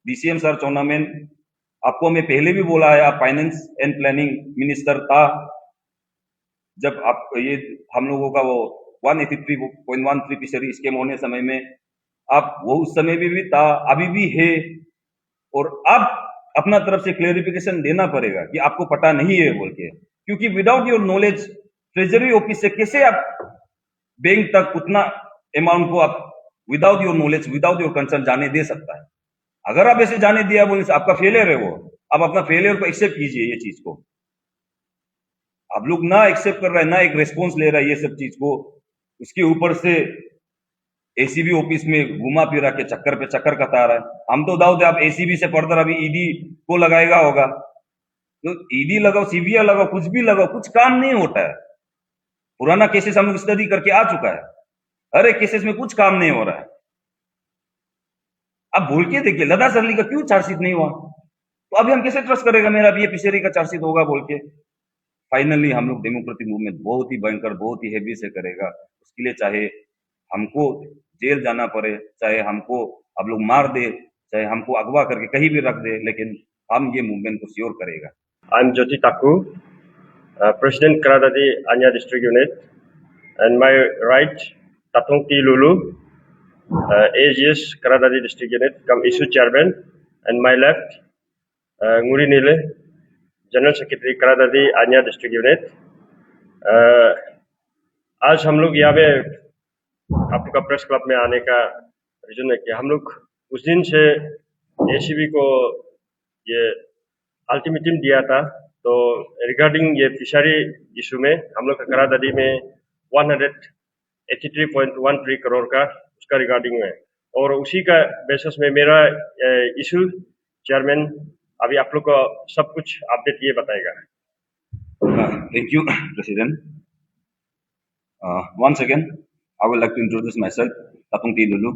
DCM sir tournament, आपको मैं पहले भी बोला है, आप फाइनेंस एंड प्लानिंग मिनिस्टर था जब आप ये हम लोगों का वो 183.13 फिशरी स्कीम होने समय में, आप वो उस समय में भी था, अभी भी है। और अब अपना तरफ से क्लेरिफिकेशन देना पड़ेगा कि आपको पता नहीं है बोल के, क्योंकि without your knowledge treasury office से कैसे आप बैंक तक उतना अमाउंट को आप without your knowledge, without your concern जाने दे सकता है। अगर आप ऐसे जाने दिया बोले से आपका फेलियर है, वो आप अपना फेलियर को एक्सेप्ट कीजिए। ये चीज को आप लोग ना एक्सेप्ट कर रहा है, ना एक रेस्पॉन्स ले रहा है ये सब चीज को, उसके ऊपर से एसीबी ऑफिस में घुमा फिरा के चक्कर पे चक्कर कता रहा है। हम तो दाऊद आप एसीबी से फर्दर अभी ईडी को लगाएगा होगा, तो ईडी लगाओ, सीबीआई लगाओ, कुछ भी लगाओ, कुछ काम नहीं होता है। पुराना केसेस हम लोग स्टडी करके आ चुका है, हर एक केसेस में कुछ काम नहीं हो रहा है। अब भूल के देखिए लदा सरली का क्यों चार्जशीट नहीं हुआ, तो अभी हम कैसे ट्रस्ट करेगा मेरा भी ये फिशरी का चार्जशीट होगा बोल के। फाइनली हम लोग डेमोक्रेटिक मूवमेंट बहुत ही भयंकर, बहुत ही हेवी से करेगा। उसके लिए चाहे हमको जेल जाना पड़े, चाहे हमको अब लोग मार दे, चाहे हमको अगवा करके कहीं भी रख दे, लेकिन हम ये मूवमेंट को श्योर करेगा। I'm Jyoti Taku, President Karadadi Anya District Unit, and my right, Tatong T. Lulu, AGS Karadadi District Unit, come issue chairman, and my left, Nguri Nile, General Secretary Karadadi Anya District Unit. आज हम लोग यहाँ पे आप लोग का press club में आने का रीजन है कि हम लोग उस दिन से एसीबी को ये अल्टीमेटम दिया था, तो रिगार्डिंग ये फिशरी इशू में हम लोग का करादादी में 183.13 करोड़ का उसका रिगार्डिंग है, और उसी का बेसिस में मेरा इशू चेयरमैन अभी आप लोग को सब कुछ अपडेट ये बताएगा। Thank you, President. Once again, I would like to introduce myself, Tatung T. Lulu,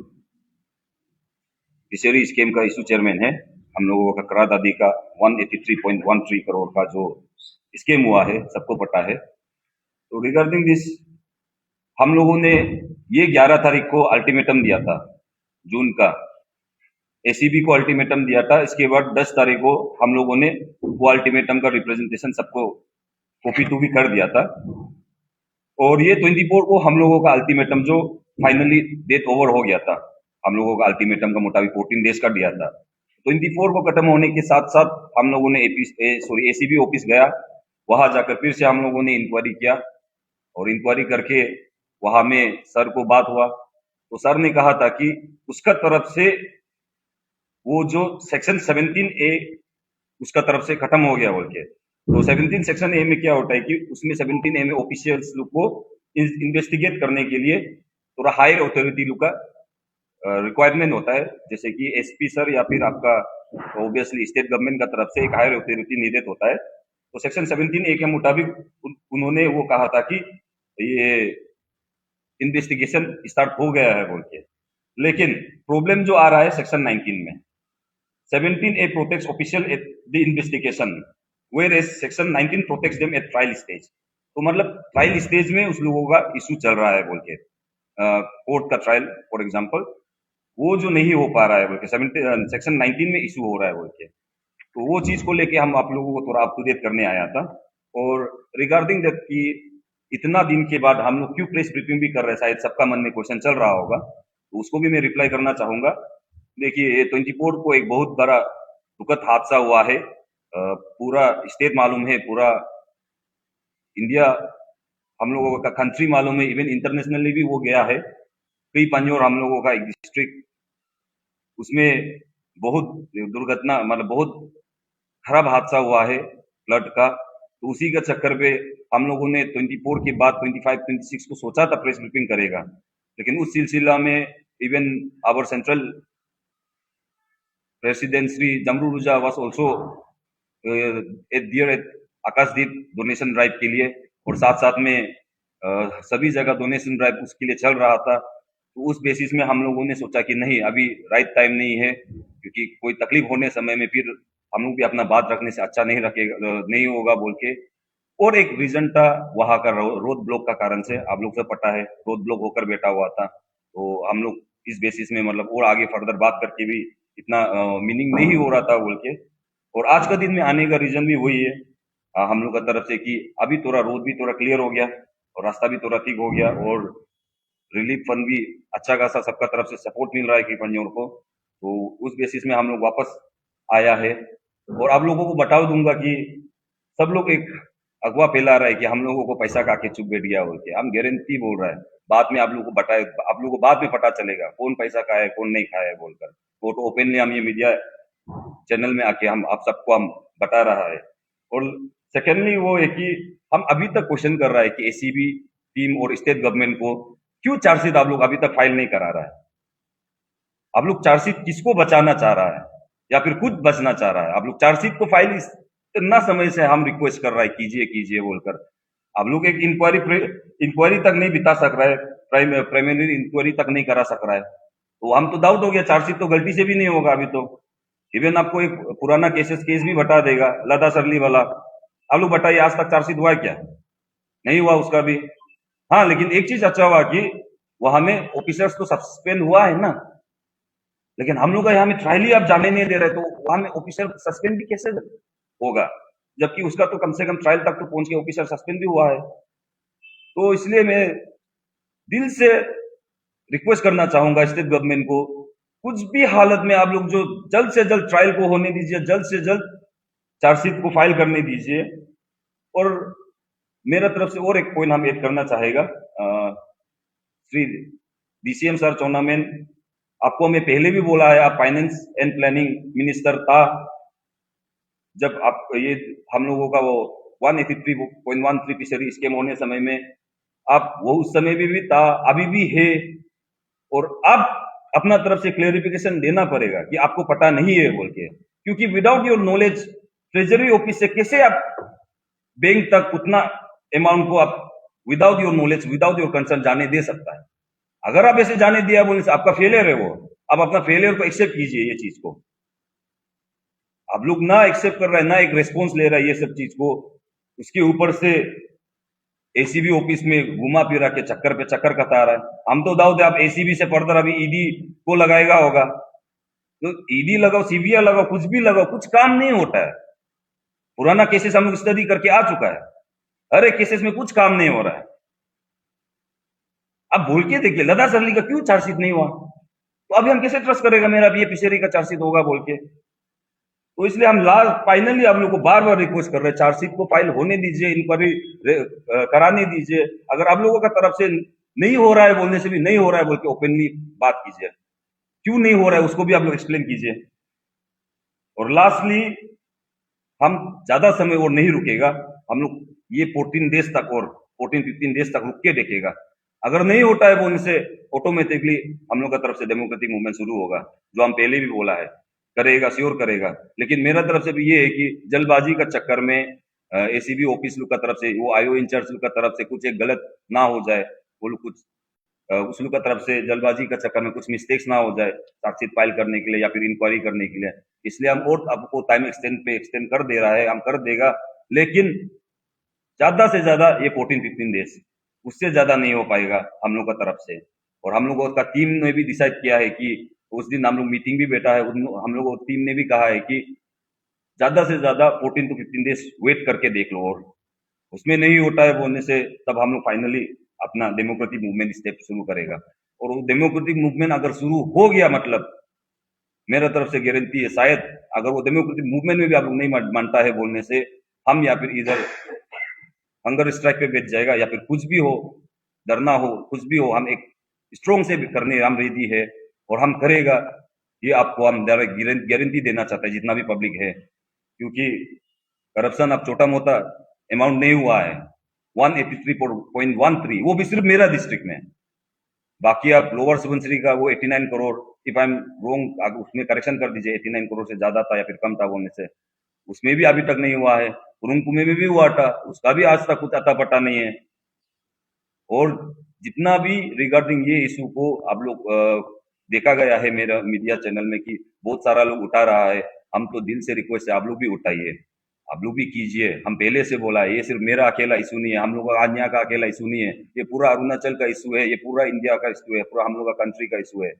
fishery scheme का इशू चेयरमैन है। हम लोगों का करादादी का 183.13 करोड़ का जो स्कीम हुआ है सबको पता है। तो रिगार्डिंग दिस हम लोगों ने ये 11 तारीख को अल्टीमेटम दिया था, जून का एसीबी को अल्टीमेटम दिया था। इसके बाद 10 तारीख को हम लोगों ने वो अल्टीमेटम का रिप्रेजेंटेशन सबको कॉपी टू भी कर दिया था, और ये 24 को हम लोगों का अल्टीमेटम जो फाइनली डेट ओवर हो गया था, हम लोगों का अल्टीमेटम का मुताबिक 14 डेज का दिया था। 24 को खत्म होने के साथ साथ हम लोगों ने एसीबी ऑफिस गया, वहां जाकर फिर से हम लोगों ने इंक्वायरी किया, और इंक्वायरी करके वहां में सर को बात हुआ, तो सर ने कहा था कि उसका तरफ से वो जो सेक्शन 17A उसका तरफ से खत्म हो गया बोल के। तो 17 सेक्शन ए में क्या होता है कि उसमें 17A में ऑफिशियल्स लोग को इन्वेस्टिगेट करने के लिए थोड़ा हायर अथॉरिटी लोग का रिक्वायरमेंट होता है, जैसे कि एसपी सर या फिर आपका ऑब्वियसली स्टेट गवर्नमेंट का तरफ से एक हायर अथॉरिटी नीडेड होता है। तो सेक्शन 17A के मुताबिक उन्होंने वो कहा था कि ये इन्वेस्टिगेशन स्टार्ट हो गया है बोल के। लेकिन प्रॉब्लम जो आ रहा है सेक्शन 19 में, 17A protects official at the investigation, whereas section 19 protects them at trial stage. तो मतलब ट्रायल स्टेज में उस लोगों का इशू चल रहा है बोल के, कोर्ट का ट्रायल फॉर एग्जांपल, वो जो नहीं हो पा रहा है बोल के, सेक्शन 19 में इशू हो रहा है बोल के। तो वो चीज को लेके हम आप लोगों को थोड़ा अप टू डेट करने आया था। और रिगार्डिंग दैट कि इतना दिन के बाद हम लोग क्यों प्रेस ब्रीफिंग भी कर रहे हैं, शायद सबका मन में क्वेश्चन चल रहा होगा, तो उसको भी मैं रिप्लाई करना चाहूंगा। देखिए 24 को एक बहुत बड़ा दुखद हादसा हुआ है, पूरा स्टेट मालूम है, पूरा इंडिया हम लोगों का कंट्री मालूम है, इवन इंटरनेशनली भी वो गया है। कई पंजोर हम लोगों का एक डिस्ट्रिक्ट, उसमें बहुत दुर्घटना, मतलब बहुत खराब हादसा हुआ है फ्लड का। तो उसी के चक्कर पे हम लोगों ने 24 के बाद 25, 26 को सोचा था प्रेस ब्रीफिंग करेगा, लेकिन उस सिलसिला में even our central president Shri जमरू रुजा was also at Akashdeep donation drive के लिए, और साथ साथ में सभी जगह डोनेशन ड्राइव उसके लिए चल रहा था। तो उस बेसिस में हम लोगों ने सोचा कि नहीं, अभी राइट टाइम नहीं है, क्योंकि कोई तकलीफ होने समय में फिर हम लोग भी अपना बात रखने से अच्छा नहीं रखेगा, नहीं होगा बोल के। और एक रीजन था वहां का रोड ब्लॉक का कारण से, आप लोग को पता है रोड ब्लॉक होकर बैठा हुआ था। तो हम लोग इस बेसिस में मतलब और आगे फर्दर बात करके भी इतना मीनिंग नहीं हो रहा था बोल के। और आज का दिन में आने का रीजन भी वही है, हम लोग का तरफ से कि अभी थोड़ा रोड भी थोड़ा क्लियर हो गया और रास्ता भी थोड़ा ठीक हो गया और रिलीफ फंड भी अच्छा खासा सबका तरफ से सपोर्ट मिल रहा है कृपणियों को, तो उस बेसिस में हम लोग वापस आया है। और आप लोगों को बता दूंगा कि सब लोग एक अगवा फैला रहा है कि हम लोगों को पैसा खा के चुप बैठ गया बोल के। हम गारंटी बोल रहा है, बाद में आप लोगों को बताए, आप लोगों को बाद में पता चलेगा कौन पैसा खाया है कौन नहीं खाया है बोलकर। वो तो ओपनली हम ये मीडिया चैनल में आके हम आप सबको हम बता रहा है। और सेकेंडली वो है कि हम अभी तक क्वेश्चन कर रहा है कि एसीबी टीम और स्टेट गवर्नमेंट को क्यों चार्जशीट आप लोग अभी तक फाइल नहीं करा रहा है। आप लोग चार्जशीट किसको बचाना चाह रहा है या फिर खुद बचना चाह रहा है। आप लोग चार्जशीट को फाइल इतना समय से हम रिक्वेस्ट कर रहा है कीजिए कीजिए बोलकर। आप लोग एक इंक्वायरी तक नहीं बिता सक रहा है, प्राइमरी इंक्वायरी तक नहीं करा सक रहा है, तो हम तो डाउट हो गया चार्जशीट तो गलती से भी नहीं होगा अभी तो। इवन आपको एक पुराना केस भी बता देगा, लता सरली वाला। आप लोग बताइए आज तक चार्जशीट हुआ है क्या? नहीं हुआ उसका भी। हाँ, लेकिन एक चीज अच्छा हुआ कि वहां में ऑफिसर्स तो सस्पेंड हुआ है ना, लेकिन हम लोग का यहाँ में ट्रायल ही आप जाने नहीं दे रहे, तो वहां में ऑफिसर सस्पेंड भी कैसे होगा, जबकि उसका तो कम से कम ट्रायल तक तो पहुंच के ऑफिसर सस्पेंड भी हुआ है। तो इसलिए मैं दिल से रिक्वेस्ट करना चाहूंगा स्टेट गवर्नमेंट को, कुछ भी हालत में आप लोग जो जल्द से जल्द ट्रायल को होने दीजिए, जल्द से जल्द चार्जशीट को फाइल करने दीजिए। और मेरा तरफ से और एक पॉइंट हम ऐड करना चाहेगा, श्री डीसीएम सर टूर्नामेंट, आपको मैं पहले भी बोला है, आप फाइनेंस एंड प्लानिंग मिनिस्टर था जब आप ये हम लोगों का वो 183.13 फिशरी स्कीम होने समय में, आप वो उस समय भी था, अभी भी है। और अब अपना तरफ से क्लेरिफिकेशन देना पड़ेगा कि आपको पता नहीं है बोल के, क्योंकि without your knowledge treasury office से कैसे आप बैंक तक उतना अमाउंट को आप without your knowledge without your concern जाने दे सकता है। अगर आप ऐसे जाने दिया बोलने से आपका फेलियर है वो, आप अपना फेलियर को एक्सेप्ट कीजिए। ये चीज को आप लोग ना एक्सेप्ट कर रहे हैं, ना एक रेस्पॉन्स ले रहा है ये सब चीज को, उसके ऊपर से एसीबी ऑफिस में घुमा फिरा के चक्कर पे चक्कर कता रहा है। हम तो दाऊद आप एसीबी से फर्दर अभी ईडी को लगाएगा होगा, तो ईडी लगाओ सीबीआई लगाओ कुछ भी लगाओ, कुछ काम नहीं होता है। पुराना केसेस हम लोग स्टडी करके आ चुका है, हर एक केसेस में कुछ काम नहीं हो रहा है। अब भूल के देखिए लता सरली का क्यों चार्जशीट नहीं हुआ, तो अभी हम कैसे ट्रस्ट करेगा मेरा भी ये फिशरी का चार्जशीट होगा बोल के। तो इसलिए हम लास्ट फाइनली आप लोग को बार बार रिक्वेस्ट कर रहे हैं, चार्जशीट को फाइल होने दीजिए, इंक्वायरी कराने दीजिए। अगर आप लोगों का तरफ से नहीं हो रहा है बोलने से भी नहीं हो रहा है बोल के ओपनली बात कीजिए, क्यों नहीं हो रहा है उसको भी आप लोग एक्सप्लेन कीजिए। और लास्टली हम ज्यादा समय और नहीं रुकेगा, हम लोग ये 14 डेज तक और 14-15 डेज तक रुक के देखेगा। अगर नहीं होता है बोलने से ऑटोमेटिकली हम लोग का तरफ से डेमोक्रेटिक मूवमेंट शुरू होगा, जो हम पहले भी बोला है, करेगा श्योर करेगा। लेकिन मेरा तरफ से भी ये है कि जल्दबाजी का चक्कर में एसीबी ऑफिस लोग का तरफ से, वो आईओ इंचार्ज लोग का तरफ से कुछ एक गलत ना हो जाए, वो लोग कुछ उस लोग का तरफ से जल्दबाजी का चक्कर में कुछ मिस्टेक्स ना हो जाए चार्जशीट फाइल करने के लिए या फिर इंक्वायरी करने के लिए। इसलिए हम और आपको टाइम एक्सटेंड कर दे रहा है, हम कर देगा, लेकिन ज्यादा से ज्यादा ये 14-15 डेज, उससे ज्यादा नहीं हो पाएगा हम लोग का तरफ से। और हम लोगों का टीम ने भी डिसाइड किया है कि उस दिन हम लोग मीटिंग भी बैठा है, हम लोगों टीम ने भी कहा है कि ज्यादा से ज्यादा 14 to 15 डेज वेट करके देख लो, और उसमें नहीं होता है बोलने से तब हम लोग फाइनली अपना डेमोक्रेटिक मूवमेंट स्टेप शुरू करेगा। और वो डेमोक्रेटिक मूवमेंट अगर शुरू हो गया, मतलब मेरा तरफ से गारंटी है, शायद अगर वो डेमोक्रेटिक मूवमेंट में भी आप लोग नहीं मानता है बोलने से, हम या फिर इधर हंगर स्ट्राइक पे बैठ जाएगा या फिर कुछ भी हो, डरना हो कुछ भी हो, हम एक स्ट्रोंग से भी करने हम रेडी है और हम करेगा। ये आपको हम डायरेक्ट गारंटी देना चाहते हैं जितना भी पब्लिक है, क्योंकि करप्शन अब छोटा मोटा अमाउंट नहीं हुआ है। 183.13 वो भी सिर्फ मेरा डिस्ट्रिक्ट में, बाकी आप लोअर सुबनसिरी का वो 89 करोड़, इफ आई एम रोंग उसमें करेक्शन कर दीजिए, 89 करोड़ से ज्यादा था या फिर कम था बोलने से, उसमें भी अभी तक नहीं हुआ है। कुरुंकुमे में भी हुआ था, उसका भी आज तक कुछ अता पता नहीं है। और जितना भी रिगार्डिंग ये इशू को आप लोग देखा गया है मेरा मीडिया चैनल में कि बहुत सारा लोग उठा रहा है, हम तो दिल से रिक्वेस्ट है आप लोग भी उठाइए, आप लोग भी कीजिए। हम पहले से बोला है, ये सिर्फ मेरा अकेला इशू नहीं है, हम लोग का आन्या का अकेला इशू नहीं है, ये पूरा अरुणाचल का इशू है, ये पूरा इंडिया का इशू है, पूरा हम लोग का कंट्री का इशू है।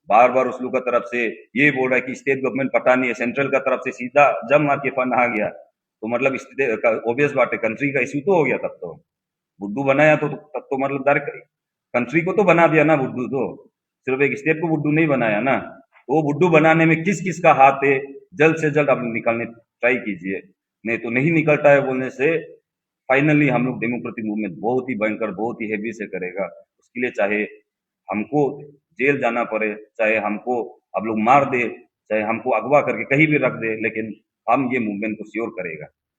बार बार उस लोग का तरफ से ये बोल रहा है कि स्टेट गवर्नमेंट पता नहीं है, सेंट्रल का तरफ से सीधा जब मार के फंड आ गया, तो मतलब ऑब्वियस बात है, कंट्री का इश्यू तो हो गया तब तो। बुड्डू बनाया तो तब तो मतलब डायरेक्ट कंट्री को तो बना दिया ना बुड्डू, तो सिर्फ एक स्टेट को बुड्डू नहीं बनाया ना। तो वो बुड्डू बनाने में किस किस का हाथ है, जल्द से जल्द आप निकालने ट्राई कीजिए, नहीं तो नहीं निकलता है बोलने से फाइनली हम लोग डेमोक्रेटिक मूवमेंट बहुत ही भयंकर, बहुत ही हेवी से करेगा। उसके लिए चाहे हमको जेल जाना पड़े, चाहे हमको अब लोग मार दे, चाहे हमको अगवा करके कहीं भी रख दे, लेकिन हम ये मूवमेंट को श्योर करेगा।